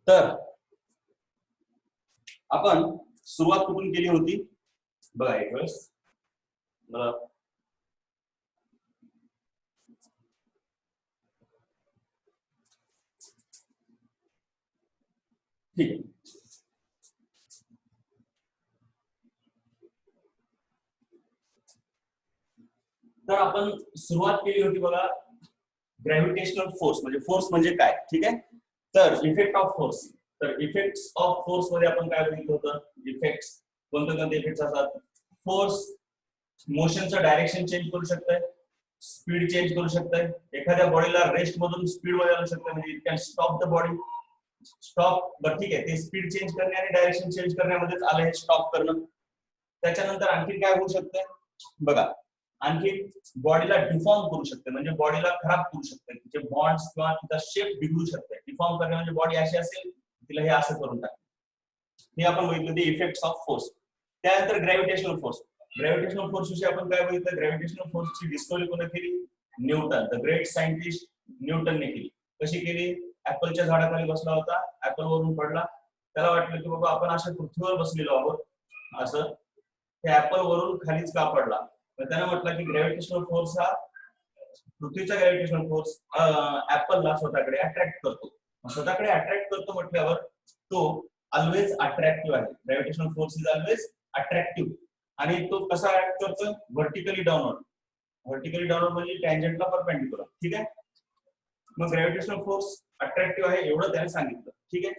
तर आपण सुरुवात कुठून केली होती बघा एक वेळेस मला ठीक आहे. तर आपण सुरुवात केली होती बघा ग्रॅव्हिटेशनल फोर्स म्हणजे काय, ठीक आहे. तर इफेक्ट ऑफ फोर्स, तर इफेक्ट्स ऑफ फोर्स मध्ये आपण काय बघितलं होतं, इफेक्ट्स कोणते इफेक्ट्स असतात. फोर्स मोशनचं डायरेक्शन चेंज करू शकतंय, स्पीड चेंज करू शकतंय, एखाद्या बॉडीला रेस्ट मधून स्पीड मध्ये आणू शकतंय, म्हणजे it can stop the body. Stop बरं ठीक आहे, ते स्पीड चेंज करणे आणि डायरेक्शन चेंज करण्यामध्येच आलं हे स्टॉप करणं. त्याच्यानंतर आणखी काय होऊ शकतंय बघा, आणखी बॉडीला डिफॉर्म करू शकते, म्हणजे बॉडीला खराब करू शकते, तिचे बॉन्ड्स किंवा तिचा शेप बिघडू शकते. डिफॉर्म करणे म्हणजे बॉडी अशी असेल तिला हे असं करून टाकते. हे आपण बघितलं ते इफेक्ट्स ऑफ फोर्स. त्यानंतर ग्रॅव्हिटेशनल फोर्स. ग्रॅव्हिटेशनल फोर्स विषयी आपण काय बघितलं, ग्रॅव्हिटेशनल फोर्सची डिस्कव्हरी कोणी केली, न्यूटन, द ग्रेट सायंटिस्ट न्यूटनने केली. कशी केली, ऍपलच्या झाडाखाली बसला होता, ऍपल वरून पडला, त्याला वाटलं की बाबा आपण अशा पृथ्वीवर बसलेलो आहोत, असं ते ऍपल वरून खालीच का पडला. त्याने म्हटलं की ग्रॅव्हिटेशनल फोर्स हा पृथ्वीचा ग्रॅव्हिटेशनल फोर्स ऍपलला स्वतःकडे अट्रॅक्ट करतो. स्वतःकडे अट्रॅक्ट करतो म्हटल्यावर तो ऑलवेज अट्रॅक्टिव्ह आहे. Gravitational force is always attractive. आणि तो कसा ऍक्ट करतो, व्हर्टिकली डाऊनवर्ड. व्हर्टिकली डाऊनवर्ड म्हणजे टँजंटला परपेंडिक्युलर, ठीक आहे. मग ग्रॅव्हिटेशनल फोर्स अट्रॅक्टिव्ह आहे एवढं त्याने सांगितलं, ठीक आहे.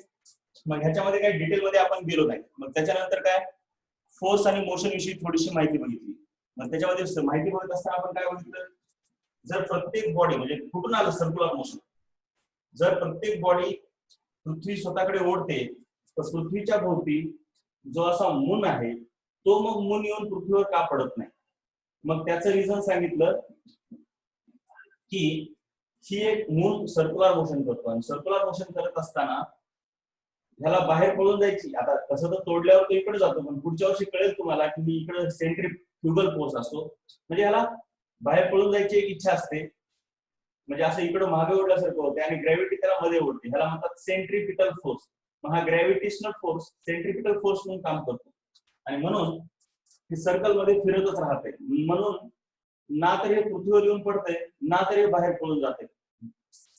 मग ह्याच्यामध्ये काही डिटेल मध्ये आपण गेलो नाही. मग त्याच्यानंतर काय, फोर्स आणि मोशन विषयी थोडीशी माहिती बघितली. मग त्याच्यामध्ये माहिती बघत असताना आपण काय बघितलं, जर प्रत्येक बॉडी म्हणजे कुठून आलं सर्क्युलर मोशन, जर प्रत्येक बॉडी पृथ्वी स्वतःकडे ओढते तर पृथ्वीच्या भोवती जो असा मून आहे तो मग मून येऊन पृथ्वीवर का पडत नाही. मग त्याचं रिझन सांगितलं की ही एक मून सर्क्युलर मोशन करतो आणि सर्क्युलर मोशन करत असताना ह्याला बाहेर पळून जायची, आता तसं तर तोडल्यावर तो इकडे जातो, पण पुढच्या वर्षी कळेल तुम्हाला की मी इकडे सेंट्रीफ्युगल फोर्स असतो, म्हणजे ह्याला बाहेर पळून जायची एक इच्छा असते, म्हणजे असं इकडे मागे ओढल्यासारखं होते आणि ग्रॅव्हिटी त्याला मध्ये ओढते, ह्याला म्हणतात सेंट्रिपिटल फोर्स. मग हा ग्रॅव्हिटेशनल फोर्स सेंट्रिपिटल फोर्स म्हणून काम करतो आणि म्हणून हे सर्कल मध्ये फिरतच राहते. म्हणून ना तरी हे पृथ्वीवर येऊन पडतंय ना तरी बाहेर पळून जाते.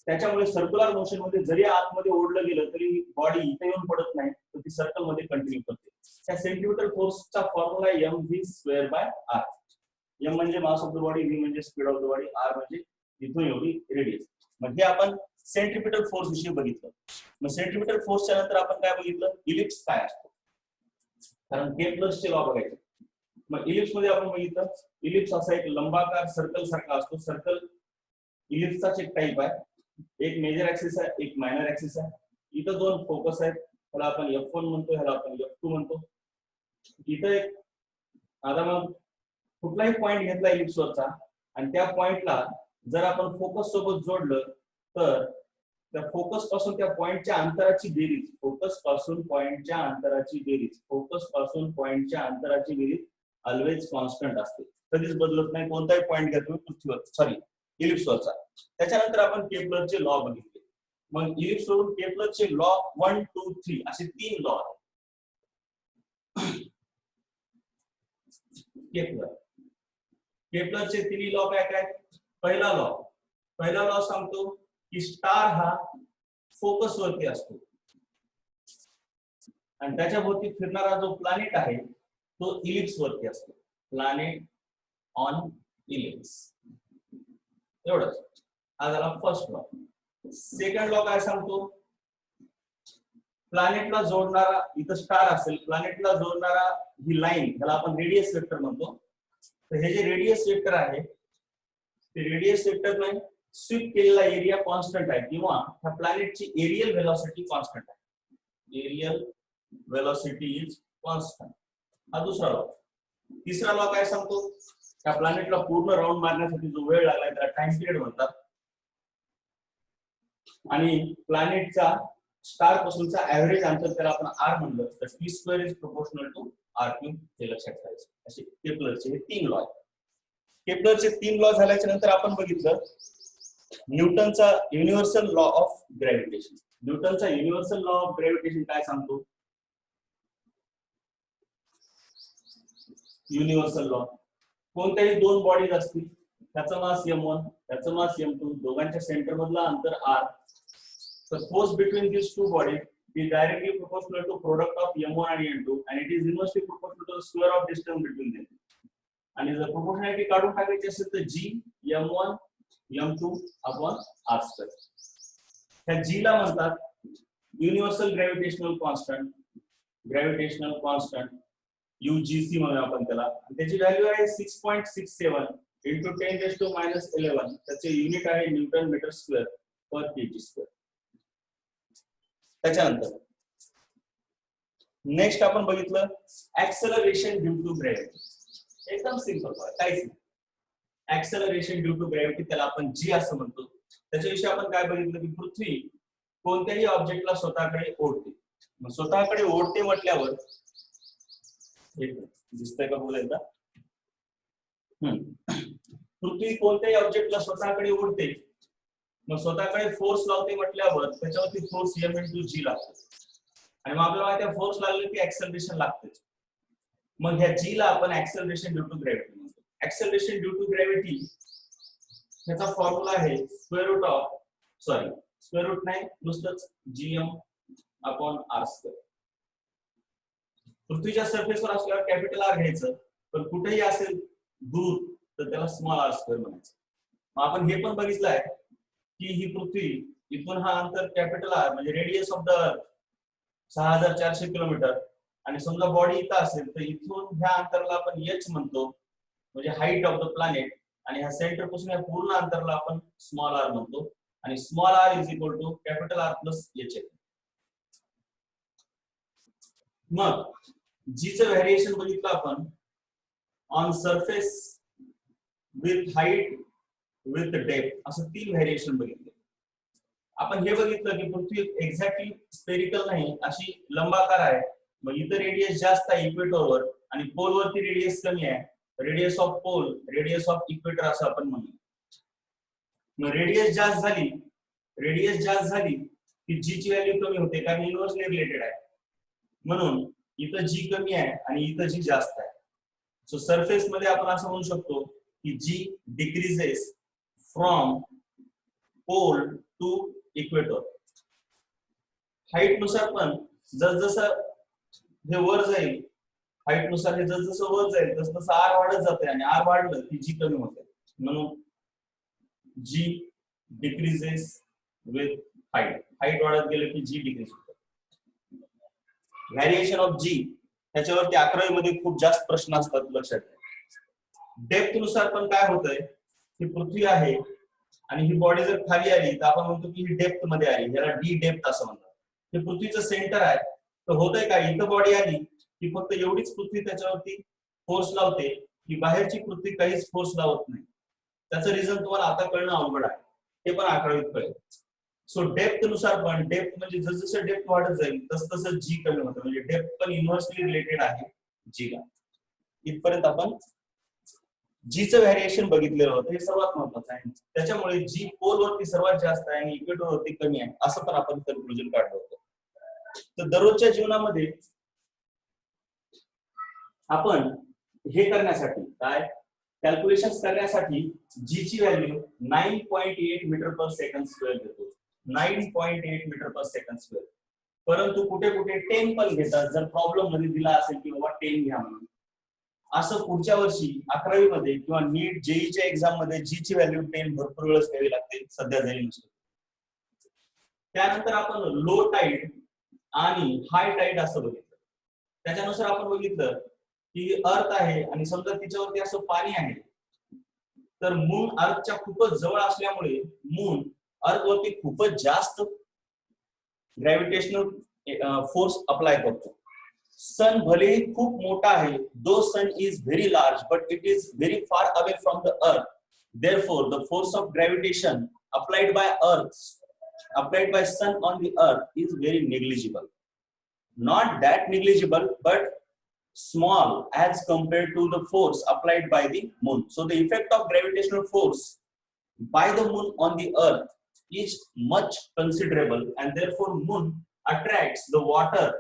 त्याच्यामुळे सर्क्युलर मोशन मध्ये जरी आतमध्ये ओढलं गेलं तरी बॉडी इथे येऊन पडत नाही, तर ती सर्कल मध्ये कंटिन्यू करते. त्या सेंट्रिपिटल फोर्सचा फॉर्म्युला mv²/r. m म्हणजे mass of the body, v म्हणजे speed of the body, r म्हणजे इथून एवढी रेडियस. मग हे आपण सेंट्रिपिटल फोर्स विषयी बघितलं. मग सेंट्रिपिटल फोर्सच्या नंतर आपण काय बघितलं, इलिप्स काय असतो, कारण केप्लरचे लॉ बघायचे. मग इलिप्स मध्ये आपण बघितलं, इलिप्स असा एक लंबाकार सर्कल सारखा असतो. सर्कल इलिप्सचाच एक टाइप आहे, एक मेजर ऍक्सिस आहे, एक मायनर ऍक्सिस आहे. इथं दोन फोकस आहेत, ह्याला आपण F1 म्हणतो, ह्याला आपण F2 म्हणतो. इथं एक, आता मग कुठलाही पॉइंट घेतला इलिप्सवरचा आणि त्या पॉइंटला जर आपण फोकस सोबत जोडलं तर त्या फोकस पासून त्या पॉइंटच्या अंतराची बेरीज, फोकस पासून पॉइंटच्या अंतराची बेरीज, फोकस पासून पॉइंटच्या अंतराची बेरीज ऑलवेज कॉन्स्टंट असते, कधीच बदलत नाही. कोणताही पॉइंट घेतो पृथ्वीवर इलिप्सवरचा. त्याच्यानंतर आपण केप्लरचे लॉ बघितले. मग इलिप्स वरून केप्लरचे लॉ 1, 2, 3 असे 3 लॉ आहेत. केप्लरचे 3 लॉ काय काय. पहिला लॉ सांगतो की स्टार हा फोकस वरती असतो आणि त्याच्या भोवती फिरणारा जो प्लॅनेट आहे तो इलिप्स वरती असतो. प्लॅनेट ऑन इलिप्स, एवढंच. हा झाला फर्स्ट लॉ. सेकंड लॉ काय सांगतो, प्लॅनेटला जोडणारा, इथं स्टार असेल, प्लॅनेटला जोडणारा ही लाईन, त्याला आपण रेडियस वेक्टर म्हणतो. तर हे जे रेडियस वेक्टर आहे ते रेडियस वेक्टर नाही स्वीप केलेला एरिया कॉन्स्टंट आहे किंवा ह्या प्लॅनेटची एरियल व्हेलॉसिटी कॉन्स्टंट आहे. Areal velocity is constant. हा दुसरा लॉ. तिसरा लॉ काय सांगतो, त्या प्लॅनेटला पूर्ण राऊंड मारण्यासाठी जो वेळ लागलाय त्याला टाइम पिरियड म्हणतात. आणि प्लॅनेटचा स्टार पासूनचा ऍव्हरेज अंतर त्याला आपण r म्हणलं तर t² is proportional to r³ हे लक्षात ठेवायचं. असे केप्लरचे हे 3 लॉ आहेत. केप्लरचे 3 लॉ झाल्याच्या नंतर आपण बघितलं न्यूटनचा युनिव्हर्सल लॉ ऑफ ग्रॅव्हिटेशन. न्यूटनचा युनिव्हर्सल लॉ ऑफ ग्रॅव्हिटेशन काय सांगतो? युनिव्हर्सल लॉ, कोणत्याही दोन बॉडीज असतील, त्याचं मास m1, त्याचं मास m2, दोघांच्या सेंटर मधला अंतर r, तर force between these two bodies is directly proportional to product of m1 and m2 and it is inversely proportional to the square of distance between them. आणि जर proportionality काढून टाकायची असेल तर g m1 m2 upon r². त्या g ला म्हणतात universal gravitational constant UGC म्हणून आपण त्याला, त्याची व्हॅल्यू आहे 6.67 into 10⁻11. त्याचे युनिट आहे Newton metre square per kg square. त्याच्यानंतर नेक्स्ट आपण बघितलं ऍक्सेलरेशन ड्यू टू ग्रॅव्हिटी. एकदम सिंपल, काहीच नाही. ऍक्सेलरेशन ड्यू टू ग्रॅव्हिटी त्याला आपण जी असं म्हणतो. त्याच्याविषयी आपण काय बघितलं की पृथ्वी कोणत्याही ऑब्जेक्टला स्वतःकडे ओढते. मग स्वतःकडे ओढते म्हटल्यावर दिसतंय का बोलायला? पृथ्वी कोणत्याही ऑब्जेक्टला स्वतःकडे ओढते, मग स्वतःकडे फोर्स लावते म्हटल्यावर त्याच्यावरती फोर्स m × g लागतो. आणि मग आपल्याला माहिती आहे फोर्स लागले की ऍक्सेलरेशन लागते. मग ह्या g ला आपण ऍक्सेलरेशन ड्यू टू ग्रॅव्हिटी म्हणतो. ऍक्सेलरेशन ड्यू टू ग्रॅव्हिटी त्याचा फॉर्म्युला आहे स्क्वेअर रूट नाही नुसतंच gm/r². पृथ्वीच्या सरफेसवर असल्यावर कॅपिटल R घ्यायचं, पण कुठेही असेल दूर तर त्याला स्मॉल r² म्हणायचं. मग आपण हे पण बघितलं आहे की ही पृथ्वी इथून हा अंतर कॅपिटल R म्हणजे radius of the earth 6400 kilometre, आणि समजा बॉडी इथं असेल तर इथून ह्या अंतराला आपण h म्हणतो म्हणजे हाईट ऑफ द प्लॅनेट, आणि ह्या सेंटर पासून या पूर्ण अंतराला आपण स्मॉल r म्हणतो, आणि small r is equal to capital R plus h. मग g चं व्हेरिएशन बघितलं आपण on surface with height with depth, असं 3 व्हेरिएशन बघितले. आपण हे बघितलं की पृथ्वी एक्झॅक्टली स्पेरिकल नाही, अशी लंबाकार आहे. मग इथं रेडियस जास्त आहे इक्वेटरवर आणि पोलवरती रेडियस कमी आहे. Radius of pole, radius of equator असं आपण म्हणू. मग रेडियस जास्त झाली की जी ची व्हॅल्यू कमी होते, कारण इनव्हर्सली रिलेटेड आहे. म्हणून इथं जी कमी आहे आणि इथं जी जास्त आहे. सो सरफेस मध्ये आपण असं म्हणू शकतो की g decreases from pole to equator. Height नुसार पण जसजसं हे वर जाईल, हाईट नुसार हे जसजसं वर जाईल तसं आर वाढत जाते, आणि आर वाढलं की जी कमी होते. म्हणून जी डिक्रीजेस विथ हाईट वाढत गेलं की जी डिक्रीज होते. व्हॅरिएशन ऑफ जी त्याच्यावरती 11वी मध्ये खूप जास्त प्रश्न असतात, लक्षात ठेवा. डेप्थ नुसार पण काय होतंय की पृथ्वी आहे आणि ही बॉडी जर खाली आली तर आपण म्हणतो की ही डेप्थ मध्ये आली, याला डी डेप्थ असं म्हणतात. हे पृथ्वीचं सेंटर आहे. तर होतंय काय, इथं बॉडी आली की फक्त एवढीच पृथ्वी त्याच्यावरती फोर्स लावते, की बाहेरची पृथ्वी काहीच फोर्स लावत नाही. त्याचं रिझन तुम्हाला आता कळणं अवघड आहे, ते पण 11वीत कळेल. सो डेप्थ नुसार पण, डेप्थ म्हणजे जसजसं डेप्थ वाढत जाईल तसं जी कमी होतं, म्हणजे डेप्थ पण इनव्हर्सली रिलेटेड आहे जी ला. इथपर्यंत आपण जी चं व्हॅरिएशन बघितलेलं होतं, हे सर्वात महत्त्वाचं आहे. त्याच्यामुळे जी पोल वरती सर्वात जास्त आहे आणि इक्वेटर वरती कमी आहे, असं पण आपण कन्क्लुजन काढलं होतं. तर दररोजच्या जीवनामध्ये आपण हे करण्यासाठी काय कॅल्क्युलेशन्स करण्यासाठी जी ची व्हॅल्यू 9.8 मीटर पर सेकंड स्क्वेअर घेतो. 9.8 मीटर पर सेकंड स्क्वेअर. परंतु कुठे कुठे 10 पण घेतात, जर प्रॉब्लेम मध्ये दिला असेल की बाबा 10 घ्या म्हणून. असं पुढच्या वर्षी 11वी मध्ये किंवा नीट जेईच्या एक्झाम मध्ये जी ची व्हॅल्यू 10 भरपूर वेळेस घ्यावी लागते, सध्या जाईल नसतो. त्यानंतर आपण लो टाईड आणि हाय टाईड असं बघितलं. त्याच्यानुसार आपण बघितलं की अर्थ आहे आणि समजा तिच्यावरती असं पाणी आहे, तर मून अर्थच्या खूपच जवळ असल्यामुळे मून अर्थ वरती खूपच जास्त ग्रॅव्हिटेशनल फोर्स अप्लाय करतो. सन भलेही खूप मोठा आहे, though sun is very large but it is very far away from the earth. Therefore the force of gravitation applied by sun on the earth is very negligible. Not that negligible, but small as compared to the force applied by the moon. So the effect of gravitational force by the moon on the earth is much considerable and therefore moon attracts the water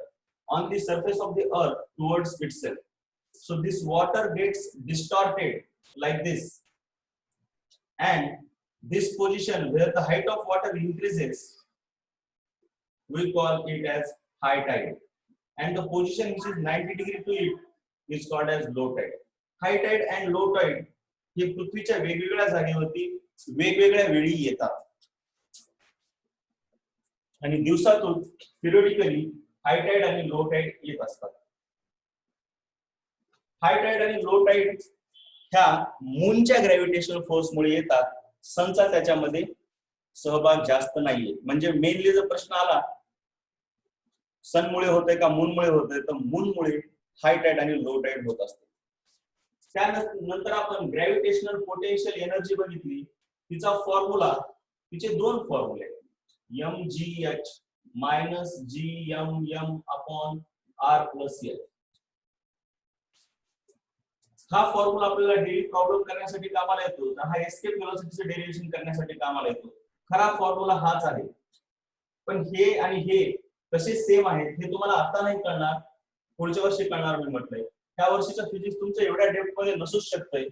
on the surface of the earth towards itself. So this water gets distorted like this, and this position where the height of water increases, we call it as high tide, and the position which is 90 degree to it is called as low tide. High tide and low tide हे पृथ्वीच्या वेगवेगळ्या जागेवरती वेगवेगळ्या वेळी येतात, आणि दिवसातून periodically हाय Tide आणि लो टाइड येत असतात. हाय टाइड आणि लो टाइड ह्या मूनच्या ग्रॅव्हिटेशनल फोर्स मुळे येतात. सनचा त्याच्यामध्ये सहभाग जास्त नाहीये. म्हणजे मेनली जर प्रश्न आला सन मुळे होतंय का मून मुळे होतंय, तर मून मुळे हाय टाइड आणि लो टाइड होत असते. त्यानंतर आपण ग्रॅव्हिटेशनल पोटेन्शियल एनर्जी बघितली. तिचा फॉर्म्युला, तिचे दोन फॉर्म्युले आहेत, mgh minus gmm upon r plus l. हा फॉर्म्युला आपल्याला डेली प्रॉब्लेम करण्यासाठी कामाला येतो, तर हा एस्केप व्हेलॉसिटीचे डेरिव्हेशन करण्यासाठी कामाला येतो. खरा फॉर्म्युला हाच आहे, पण हे आणि हे कसे सेम आहेत हे तुम्हाला आता नाही कळणार, पुढच्या वर्षी कळणार. मी म्हटलंय त्या वर्षीचा फिजिक्स तुमचं एवढ्या डेप्थ मध्ये नसूच शकतंय,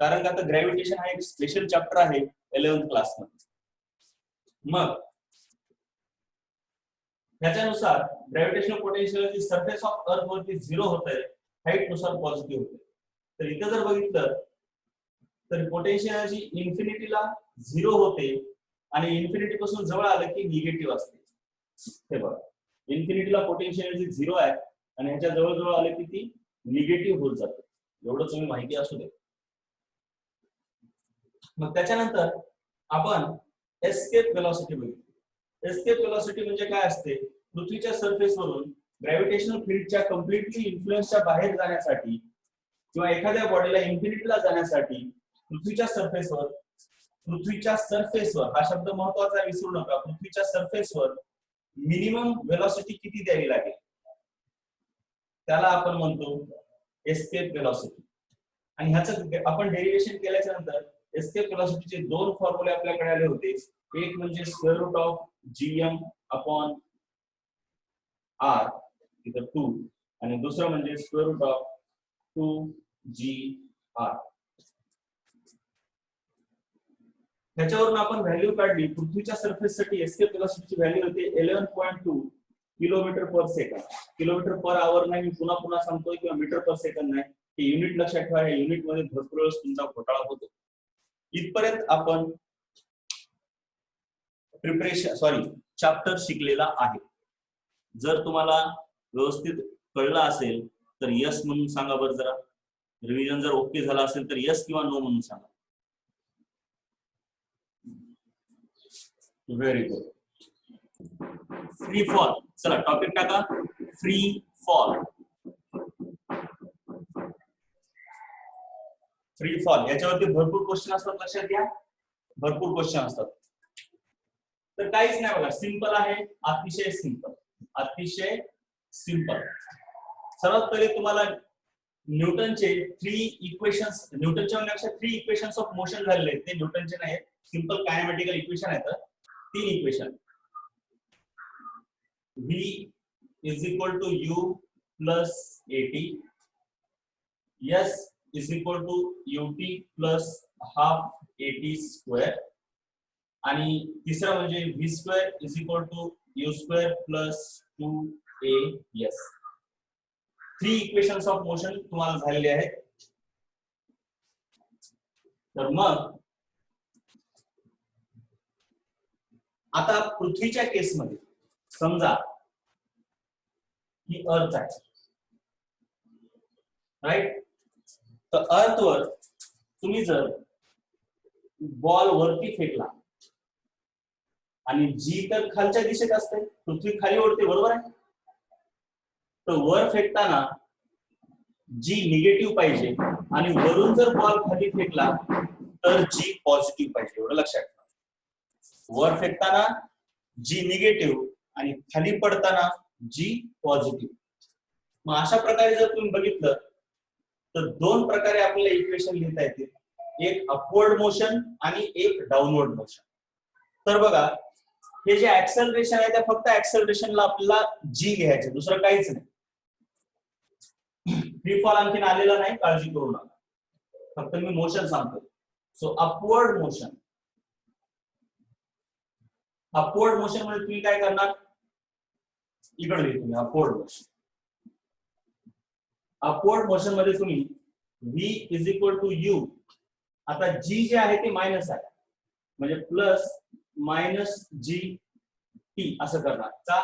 कारण का आता ग्रॅव्हिटेशन हा एक स्पेशल चॅप्टर आहे 11th क्लास मध्ये. मग त्याच्यानुसार gravitational potential surface of earth वरती 0 होतंय, हाईट नुसार पॉझिटिव्ह होते. तर इथे जर बघितलं तर पोटेन्शियल एनर्जी इन्फिनिटीला 0 होते आणि इन्फिनिटी पासून जवळ आलं की निगेटिव्ह असते. हे बघा, इन्फिनिटीला पोटेन्शियल एनर्जी 0 आहे आणि ह्याच्या जवळ जवळ आले की ती निगेटिव्ह होत जाते. एवढं तुम्ही माहिती असू दे. मग त्याच्यानंतर आपण एस्केप व्हेलॉसिटी बघितली. एस्केप व्हेलॉसिटी म्हणजे काय असते, पृथ्वीच्या सरफेस वरून ग्रॅव्हिटेशनल फील्डच्या कम्प्लिटली इन्फ्लुएन्सच्या बाहेर जाण्यासाठी किंवा एखाद्या बॉडीला इन्फिनिटीला जाण्यासाठी पृथ्वीच्या सरफेसवर हा शब्द महत्त्वाचा आहे, विसरू नका. पृथ्वीच्या सरफेसवर मिनिमम व्हेलॉसिटी किती द्यावी लागेल त्याला आपण म्हणतो एस्केप व्हेलॉसिटी. आणि ह्याचं आपण डेरिव्हेशन केल्याच्या नंतर एस्केप व्हेलॉसिटीचे दोन फॉर्म्युले आपल्याकडे आले होते. एक म्हणजे square root of gm upon r इथं 2, आणि दुसरं म्हणजे स्क्वेअर रूट ऑफ 2gr. ह्याच्यावरून आपण व्हॅल्यू काढली. पृथ्वीच्या सरफेस साठी एस्केप व्हेलॉसिटीची व्हॅल्यू होते 11.2 किलोमीटर पर सेकंड. किलोमीटर पर आवर नाही, मी पुन्हा पुन्हा सांगतोय, किंवा मीटर पर सेकंड नाही. हे युनिट लक्षात ठेवा. या युनिट मध्ये भरपूर वेळेस तुमचा घोटाळा होतो. इथपर्यंत आपण चॅप्टर शिकलेला आहे. जर तुम्हाला व्यवस्थित कळलं असेल तर यस म्हणून सांगा बरं. जरा रिव्हिजन जर ओके झाला असेल तर यस किंवा नो म्हणून सांगा. Very good. फ्री फॉल, चला टॉपिक टाका, फ्री फॉल. फ्री फॉल याच्यावरती भरपूर क्वेश्चन असतात, लक्षात घ्या, भरपूर क्वेश्चन असतात. तर काहीच नाही बघा, सिंपल आहे, अतिशय सिंपल, अतिशय सिंपल. सर्वात पहिले तुम्हाला न्यूटनचे 3 इक्वेशन्स, न्यूटनच्या म्हणण्यापेक्षा 3 इक्वेशन्स ऑफ मोशन झालेले आहेत. ते न्यूटनचे नाहीत, सिंपल कायनेमॅटिकल इक्वेशन आहेत. 3 equation. v is equal to u plus at, s is equal to ut plus half at square, आणि तिसरा म्हणजे v square is equal to u square plus 2as. 3 equations of motion तुम्हाला झालेले आहेत. तर मग आता पृथ्वीच्या केसमध्ये समजा ही अर्थ आहे, राईट. तर अर्थवर तुम्ही जर बॉल वरती फेकला आणि जी तर खालच्या दिशेत असते, पृथ्वी खाली ओढते, बरोबर आहे. तर वर फेकताना जी निगेटिव्ह पाहिजे आणि वरून जर बॉल खाली फेकला तर जी पॉझिटिव्ह पाहिजे, एवढं लक्षात ठेवा. वर फेकताना जी निगेटिव्ह आणि खाली पडताना जी पॉझिटिव्ह. मग अशा प्रकारे जर तुम्ही बघितलं तर 2 प्रकारे आपल्याला इक्वेशन लिहिता येतील, एक अपवर्ड मोशन आणि एक डाऊनवर्ड मोशन. तर बघा हे जे ऍक्सेलरेशन आहे त्या फक्त ऍक्सेलरेशनला आपल्याला जी लिहायचे, दुसरं काहीच नाही. फ्री फॉल आणखीन आलेला नाही, काळजी करू नका, फक्त मी मोशन सांगतो. So upward motion. Upward motion मध्ये तुम्ही काय करणार, इकडे तुम्ही अपवर्ड मोशन. अपवर्ड मोशन मध्ये तुम्ही v is equal to u. आता g जे आहे ते मायनस आहे, म्हणजे प्लस मायनस जी टी असं करणार. का,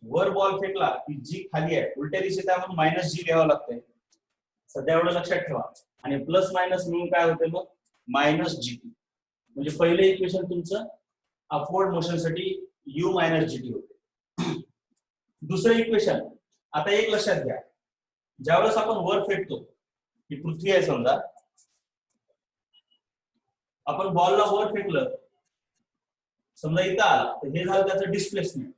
वर बॉल फेकला की जी खाली आहे, उलट्या दिशेत आहे म्हणून मायनस जी लिहावं लागतंय. सध्या एवढं लक्षात ठेवा. आणि प्लस मायनस मिळून काय होते मग मायनस जी टी. म्हणजे पहिलं इक्वेशन तुमचं अपवर्ड मोशन साठी u मायनस जी टी होते. दुसरं इक्वेशन, आता एक लक्षात घ्या, ज्यावेळेस आपण वर फेकतो, ही पृथ्वी आहे समजा, आपण बॉलला वर फेकलं, समजा इथं आला, तर हे झालं त्याचं डिस्प्लेसमेंट.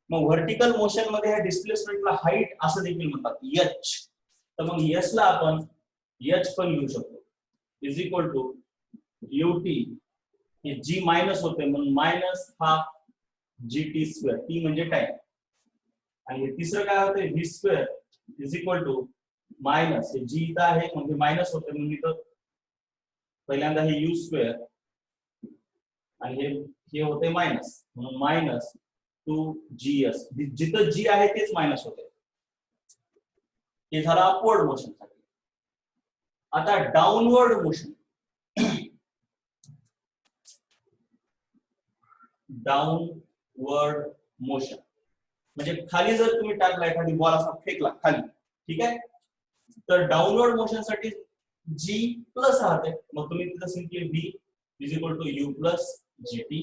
मग व्हर्टिकल मोशन मध्ये ह्या डिस्प्लेसमेंटला हाईट असं देखील म्हणतात, एच. तर मग एच ला आपण एच पण लिहू शकतो, इज इक्वल टू यूटी. हे जी मायनस होते म्हणून minus half g t square, t म्हणजे टाइम. आणि तिसरं काय होतं, v square is equal to minus, हे जी इथं आहे म्हणजे मायनस होते म्हणून इथं पहिल्यांदा हे यू स्क्वेअर आणि हे होते मायनस म्हणून मायनस 2GS. जिथं जी आहे तेच मायनस होते. हे झालं अपवर्ड मोशन साठी. आता डाऊनवर्ड मोशन. डाऊनवर्ड मोशन म्हणजे खाली जर तुम्ही टाकला, एखादी बॉल असा फेकला खाली, ठीक आहे, तर डाऊनवर्ड मोशन साठी जी प्लस राहते. मग तुम्ही तिथं simply v is equal to u plus gt,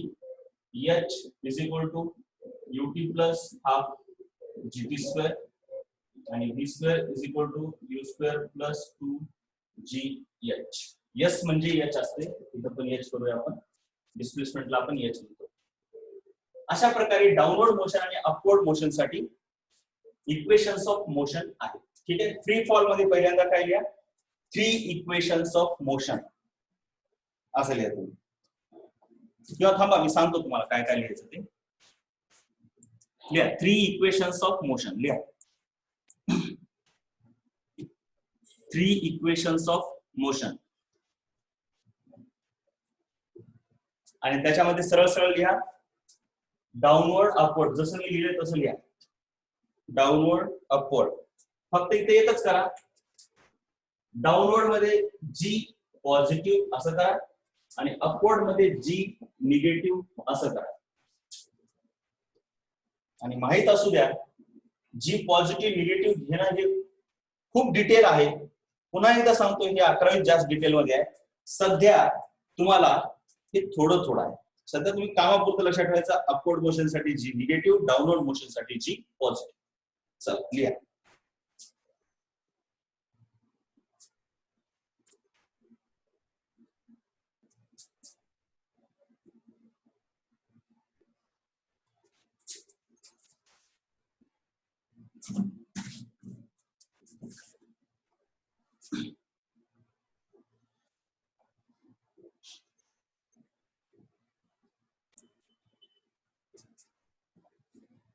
h is equal to ut plus half gt square आणि v square is equal to u square plus 2gh. s म्हणजे h असते, इथं पण h करूया आपण, डिस्प्लेसमेंटला आपण h लिहितो. अशा प्रकारे डाऊनवर्ड मोशन आणि अपवर्ड मोशन साठी इक्वेशन्स ऑफ मोशन आहेत. ठीक आहे. फ्री फॉल मध्ये पहिल्यांदा काय लिहा, 3 इक्वेशन्स ऑफ मोशन असं लिहा तुम्ही. किंवा थांबा, मी सांगतो तुम्हाला काय काय लिहायचं ते. लिहा 3 इक्वेशन्स ऑफ मोशन. लिहा 3 इक्वेशन्स ऑफ मोशन. आणि त्याच्यामध्ये सरळ सरळ लिहा डाऊनवर्ड अपवर्ड. जसं मी लिहिले तसं लिहा डाऊनवर्ड अपवर्ड. फक्त इथे एकच करा, डाऊनवर्ड मध्ये जी पॉझिटिव्ह असं करा आणि अपवर्ड मध्ये जी निगेटिव्ह असं करा. आणि माहित असू द्या, जी पॉझिटिव्ह निगेटिव्ह घेणं हे खूप डिटेल आहे. पुन्हा एकदा सांगतो, हे 11वीत जास्त डिटेल मध्ये आहे. सध्या तुम्हाला हे थोडं थोडं आहे. सध्या तुम्ही कामापुरतं लक्षात ठेवायचं, अपवर्ड मोशन साठी जी निगेटिव्ह, डाऊनवर्ड मोशन साठी जी पॉझिटिव्ह. चला लिहा.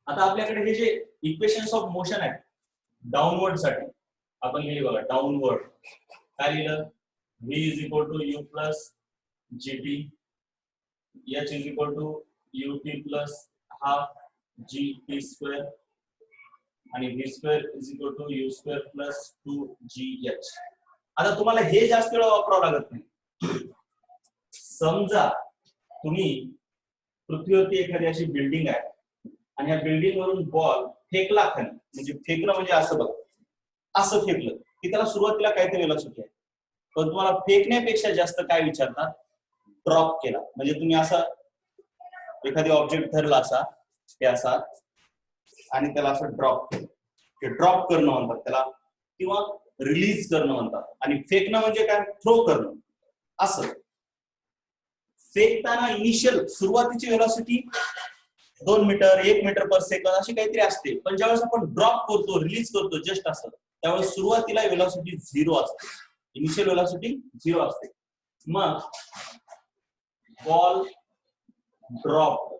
आता आपल्याकडे हे जे इक्वेशन्स ऑफ मोशन आहेत डाऊनवर्ड साठी, आपण लिहिले बघा डाऊनवर्ड. काय लिहिलं, v is equal to u plus gt, h is equal to ut plus half gt square आणि v square is equal to u square plus 2gh. आता तुम्हाला हे जास्त वेळा वापरावं लागत नाही. समजा तुम्ही पृथ्वीवरती एखादी अशी बिल्डिंग आहे आणि या बिल्डिंग वरून बॉल फेकला खाली, म्हणजे फेकणं म्हणजे असं बघ, असं फेकलं की त्याला सुरुवातीला काहीतरी वेलॉसिटी आहे, पण तुम्हाला फेकण्यापेक्षा जास्त काय विचारतात, ड्रॉप केला. म्हणजे तुम्ही असा एखादी ऑब्जेक्ट धरला असा ते असा आणि त्याला असं ड्रॉप केलं, ते ड्रॉप करणं म्हणतात त्याला, किंवा रिलीज करणं म्हणतात. आणि फेकणं म्हणजे काय, थ्रो करणं. असं फेकताना इनिशियल सुरुवातीची velocity 2 metre 1 metre per second अशी काहीतरी असते, पण ज्यावेळेस आपण ड्रॉप करतो, रिलीज करतो जस्ट असं, त्यावेळेस सुरुवातीला वेलॉसिटी 0 असते, इनिशियल वेलॉसिटी 0 असते. मग बॉल ड्रॉप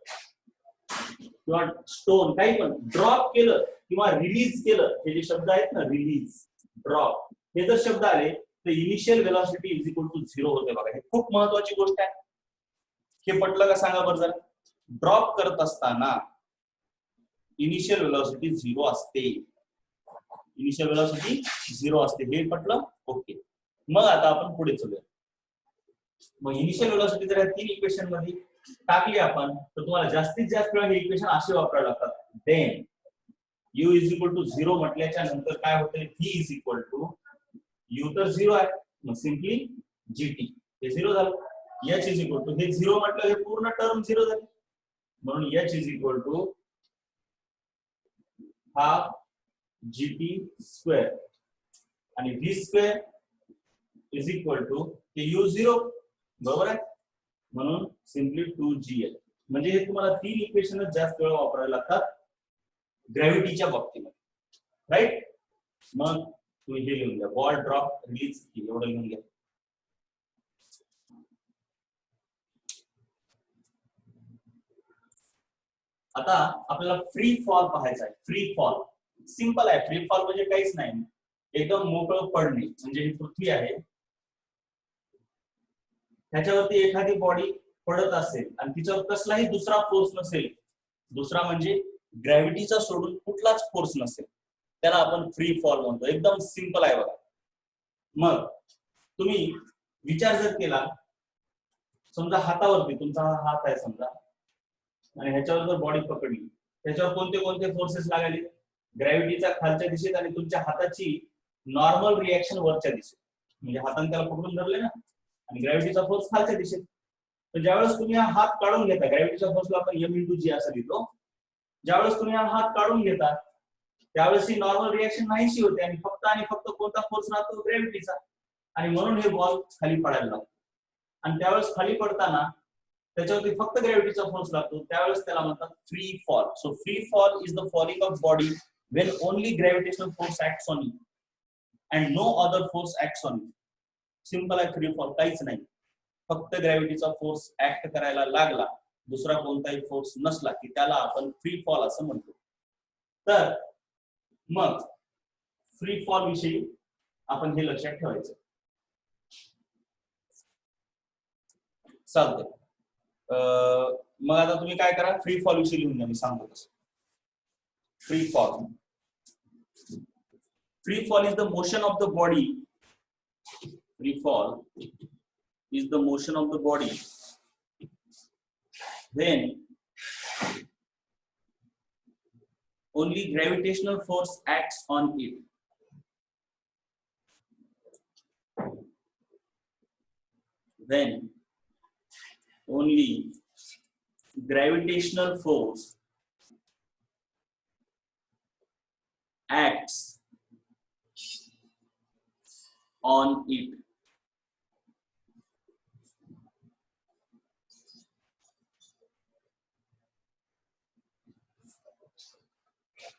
किंवा स्टोन काही पण ड्रॉप केलं किंवा रिलीज केलं, हे जे शब्द आहेत ना, रिलीज, ड्रॉप, हे जर शब्द आले तर initial velocity is equal to 0 होते बघा. हे खूप महत्वाची गोष्ट आहे. हे पटलं का सांगा बरं जरा. ड्रॉप करत असताना इनिशियल व्हेलॉसिटी 0 असते. इनिशियल व्हेलॉसिटी 0 असते. हे पटलं? ओके. मग आता आपण पुढे चलूया. मग इनिशियल व्हेलॉसिटी जर या तीन इक्वेशन मध्ये टाकली आपण तर तुम्हाला जास्तीत जास्त वेळा हे इक्वेशन असे वापरावे लागतात. Then u is equal to 0 म्हटल्याच्या नंतर काय होते, v is equal to u तर 0 आहे, मग सिंपली gt हे 0 झालं. h इज इक्वल टू हे 0 म्हटलं हे पूर्ण टर्म 0 झाली, म्हणून h is equal to half gt square आणि v square is equal to हे u0 बरोबर आहे, म्हणून सिंपली 2gl. म्हणजे हे तुम्हाला तीन इक्वेशनच जास्त वेळा वापरायला लागतात ग्रॅव्हिटीच्या बाबतीमध्ये, राईट. मग तुम्ही हे लिहून घ्या, बॉल ड्रॉप रिलीज एवढं लिहून घ्या. आता आपल्याला फ्री फॉल पाहायचा आहे. फ्री फॉल सिंपल आहे. फ्री फॉल म्हणजे काहीच नाही, एकदम मोकळं पडणे. म्हणजे ही पृथ्वी आहे, त्याच्यावरती एखादी बॉडी पडत असेल आणि तिच्यावर कसलाही दुसरा फोर्स नसेल, दुसरा म्हणजे ग्रॅव्हिटीचा सोडून कुठलाच फोर्स नसेल, त्याला आपण फ्री फॉल म्हणतो. एकदम सिंपल आहे बघा. मग तुम्ही विचार जर केला, समजा हातावरती तुमचा हा हात आहे समजा, आणि ह्याच्यावर जर बॉडी पकडली, त्याच्यावर कोणते कोणते फोर्सेस लागले, ग्रॅव्हिटीचा खालच्या दिशेत आणि तुमच्या हाताची नॉर्मल रिएक्शन वरच्या दिशेत. म्हणजे हाताने त्याला पकडून धरले ना, आणि ग्रॅव्हिटीचा फोर्स खालच्या दिशेत. तर ज्यावेळेस तुम्ही हा हात काढून घेता, ग्रॅव्हिटीच्या फोर्सला आपण m×g असं लिहितो, ज्यावेळेस तुम्ही हा हात काढून घेता त्यावेळेस ही नॉर्मल रिएक्शन नाहीशी होते आणि फक्त कोणता फोर्स राहतो, ग्रॅव्हिटीचा. आणि म्हणून हे बॉल खाली पडायला लागतो. आणि त्यावेळेस खाली पडताना त्याच्यावरती फक्त ग्रॅव्हिटीचा फोर्स लागतो, त्यावेळेस त्याला म्हणतात free fall. So free fall is the falling of body when only gravitational force acts on it and no other force acts on it. Simple आहे फ्री फॉल, काहीच नाही, फक्त ग्रॅव्हिटीचा फोर्स ऍक्ट करायला लागला, दुसरा कोणताही फोर्स नसला की त्याला आपण फ्री फॉल असं म्हणतो. तर मग फ्री फॉल विषयी आपण हे लक्षात ठेवायचं. चालतंय. मग आता तुम्ही काय करा, फ्री फॉल विषयी लिहून घ्या, मी सांगतो तसं. Free fall. Free fall is the motion of the body. Free fall is the motion of the body when only gravitational force acts on it. When only gravitational force acts on it.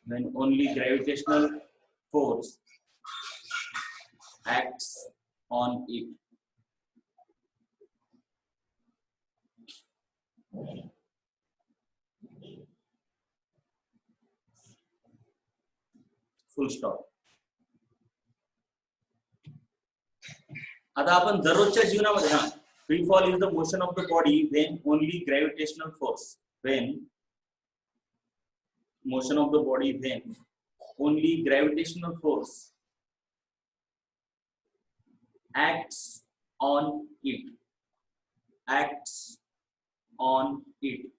When only gravitational force acts on it. Full stop. आता आपण दररोजच्या जीवनामध्ये ना, free fall is the motion of the body when only gravitational force, when motion of the body when only gravitational force acts on it, acts on it.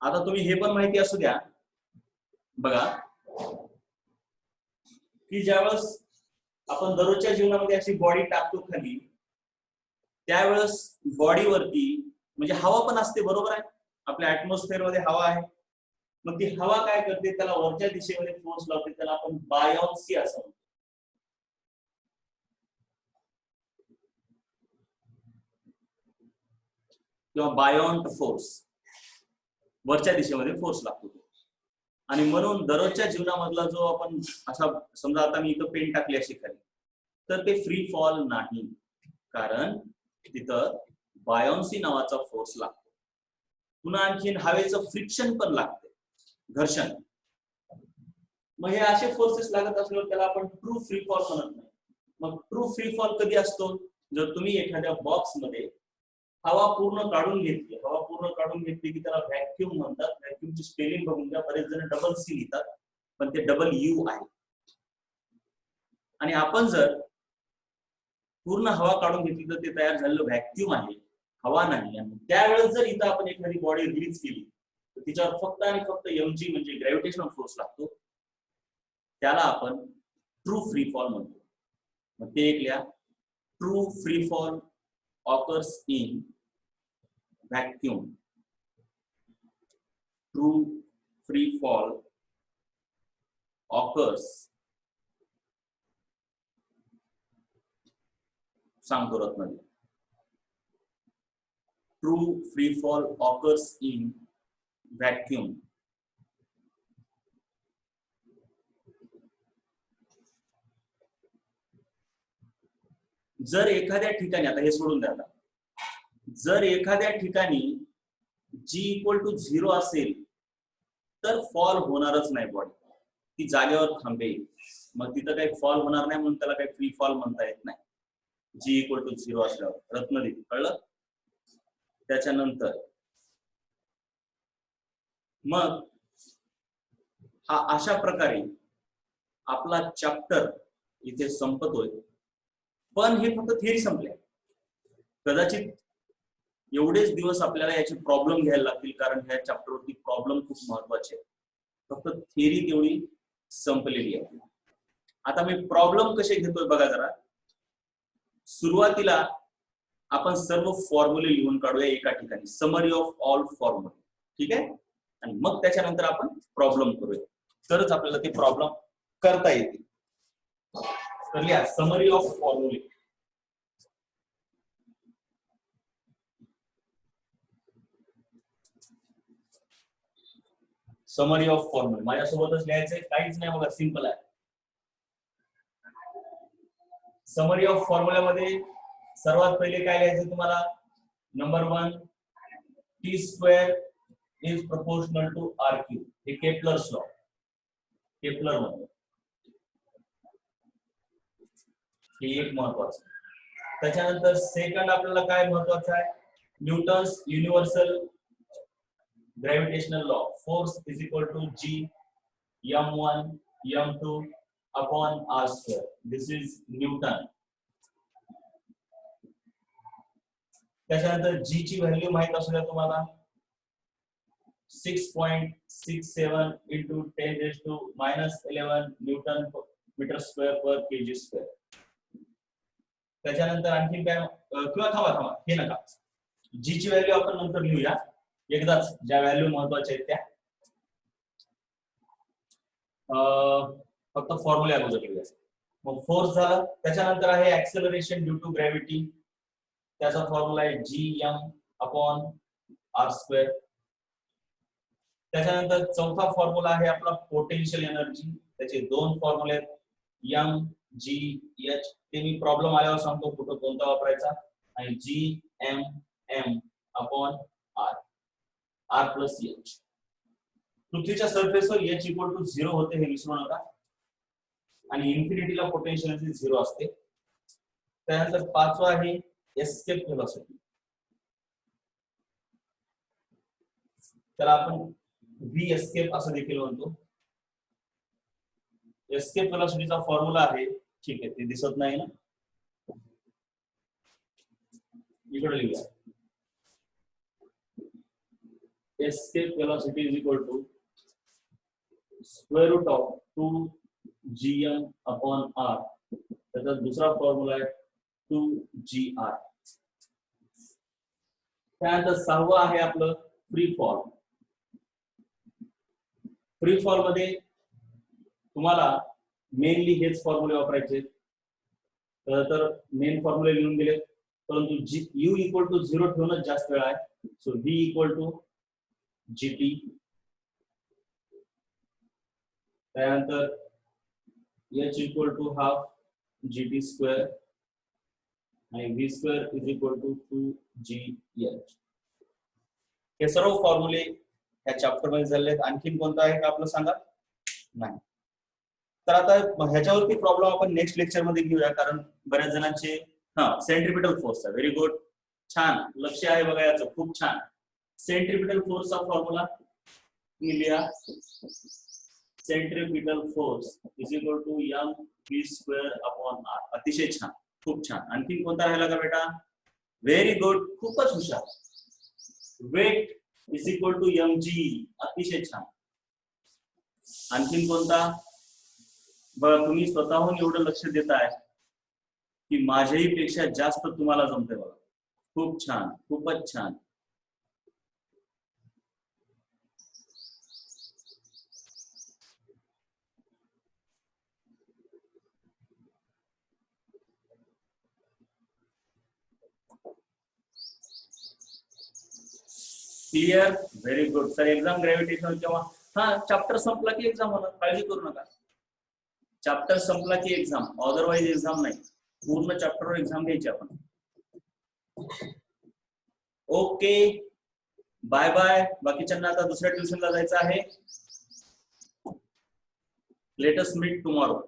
आता तुम्ही हे पण माहिती असू द्या बघा की ज्यावेळेस आपण दररोजच्या जीवनामध्ये अशी बॉडी टाकतो खाली, त्यावेळेस बॉडीवरती म्हणजे हवा पण असते, बरोबर आहे, आपल्या ऍटमॉस्फिअर मध्ये हवा आहे. मग ती हवा काय करते, त्याला वरच्या दिशेमध्ये फोर्स लावते, त्याला आपण बायॉन्सी असं म्हणतो. किंवा बायॉन्ट फोर्स, वरच्या दिशेमध्ये फोर्स लागतो. आणि म्हणून दररोजच्या जीवनामधला जो आपण असा समजा आता मी इथं पेन टाकली अशी खाली, तर ते फ्री फॉल नाही, कारण तिथं बायोन्सी नावाचा फोर्स लागतो. पुन्हा आणखीन हवेचं फ्रिक्शन पण लागते, घर्षण. मग हे असे फोर्सेस लागत असल्यावर त्याला आपण ट्रू फ्री फॉल म्हणत नाही. मग ट्रू फ्री फॉल कधी असतो? जर तुम्ही एखाद्या बॉक्स मध्ये हवा पूर्ण काढून घेतली की त्याला व्हॅक्यूम म्हणतात. व्हॅक्यूमची स्पेलिंग बघून घ्या, बरेच जण डबल सी लिहितात, पण ते डबल यू आहे. आणि आपण जर पूर्ण हवा काढून घेतली तर ते तयार झालेलं व्हॅक्यूम आहे, हवा नाही. आणि त्यावेळेस जर इथं आपण एखादी बॉडी रिलीज केली तर तिच्यावर फक्त आणि फक्त mg म्हणजे ग्रॅव्हिटेशनल फोर्स लागतो. त्याला आपण ट्रू फ्री फॉल म्हणतो. मग ते एक लिहा, true free fall occurs in vacuum. True free fall occurs, सांगतो Ratnagiri, true free fall occurs in vacuum. जर एखाद्या ठिकाणी, आता हे सोडून द्या, जर एखाद्या ठिकाणी G इक्वल टू 0 असेल तर फॉल होणारच नाही बॉडी, ती जागेवर थांबेल. मग तिथं काही फॉल होणार नाही म्हणून त्याला काही फ्री फॉल म्हणता येत नाही, G इक्वल टू 0 असल्यावर. रत्नदीप कळलं? त्याच्यानंतर मग हा अशा प्रकारे आपला चॅप्टर इथे संपतोय. पण हे फक्त थिअरी संपले. कदाचित एवढेच दिवस आपल्याला याचे प्रॉब्लेम घ्यायला लागतील, कारण ह्या चॅप्टरवरती प्रॉब्लेम खूप महत्वाचे आहेत. फक्त थिअरी तेवढी संपलेली आहे. आता मी प्रॉब्लेम कसे घेतोय बघा जरा. सुरुवातीला आपण सर्व फॉर्म्युले लिहून काढूया एका ठिकाणी, समरी ऑफ ऑल फॉर्म्युले, ठीक आहे? आणि मग त्याच्यानंतर आपण प्रॉब्लेम करूया, तरच आपल्याला ते प्रॉब्लेम करता येतील. तर लिहा समरी ऑफ फॉर्म्युले. समरी ऑफ फॉर्म्युले माझ्यासोबतच लिहायचंय, काहीच नाही बघा, सिंपल आहे. समरी ऑफ फॉर्म्युल्यामध्ये सर्वात पहिले काय लिहायचं तुम्हाला? Number 1, t square is proportional to r cube. हे केपलर्स लॉ, केपलर मध्ये हे एक महत्वाचं. त्याच्यानंतर सेकंड आपल्याला काय महत्वाचं आहे? Newton's universal gravitational law, force is equal to G m1 m2 upon r square. This is Newton. त्याच्यानंतर G ची व्हॅल्यू माहित असू द्या तुम्हाला, 6.67 into 10⁻⁻11 newton metre square per kg square. त्याच्यानंतर आणखी काय? किंवा थांबा हे नका, G ची व्हॅल्यू आपण नंतर लिहूया एकदाच, ज्या व्हॅल्यू महत्वाच्या आहेत त्या. फक्त फॉर्म्युला अगोदर लिहूया. मग फोर्स झाला. त्याच्यानंतर आहे ऍक्सेलरेशन ड्यू टू ग्रॅव्हिटी. त्याचा फॉर्म्युला आहे Gm अपॉन r स्क्वेअर. त्याच्यानंतर चौथा फॉर्म्युला आहे आपला पोटेन्शियल एनर्जी. त्याचे दोन फॉर्म्युले आहेत, mgh, ते मी प्रॉब्लेम आल्यावर सांगतो कुठं कोणता वापरायचा, आणि Gmm upon r plus h. पृथ्वीच्या सरफेसवर h इक्वल टू 0 होते, हे विसरू नका, आणि इन्फिनिटीला पोटेन्शियल एनर्जी 0 असते. त्यानंतर पाचवा आहे एस्केप व्हेलॉसिटी. त्याला आपण v एस्केप असं देखील म्हणतो. एस्केप व्हेलॉसिटीचा फॉर्म्युला आहे, ठीक आहे, ते दिसत नाही ना, इकडे लिहूया. Escape velocity is equal to square root of 2gm upon r. त्याचा दुसरा फॉर्म्युला आहे 2gr. त्यानंतर सहावा आहे आपलं फ्री फॉल. फ्री फॉल मध्ये तुम्हाला मेनली हेच फॉर्म्युले वापरायचे. तर मेन फॉर्म्युले लिहून दिले, परंतु u इक्वल टू 0 ठेवणं जास्त वेळ आहे. So v equal to gt त्यानंतर h equal to half gt square आणि v square is equal to 2gh. हे सर्व फॉर्म्युले ह्या चॅप्टर मध्ये झाले आहेत. आणखीन कोणता आहे का आपलं सांगा? नाही. तर आता ह्याच्यावरती प्रॉब्लेम आपण नेक्स्ट लेक्चर मध्ये घेऊया, कारण बऱ्याच जणांचे सेंट्रिपिटल फोर्स आहे. व्हेरी गुड, छान लक्ष आहे बघा याचं, खूप छान. सेंट्रिपिटल फोर्सचा फॉर्म्युला लिहा. Centripetal force is equal to mv square upon r. अतिशय छान, खूप छान. आणखीन कोणता राहिला का बेटा? व्हेरी गुड, खूपच हुशार. Weight is equal to mg. अतिशय छान. आणखीन कोणता? बघा तुम्ही स्वतःहून एवढं लक्ष देताय की माझ्याही पेक्षा जास्त तुम्हाला जमते बघा. खूप छान, खूपच छान. Clear, very good. Sir exam gravitation केव्हा? चॅप्टर संपला की एक्झाम होणार, काळजी करू नका. चॅप्टर संपला की एक्झाम, अदरवाईज एक्झाम नाही. पूर्ण चॅप्टरवर एक्झाम घ्यायची आपण. Okay, bye bye. बाकीच्यांना आता दुसऱ्या ट्युशनला जायचं आहे. Let us meet tomorrow.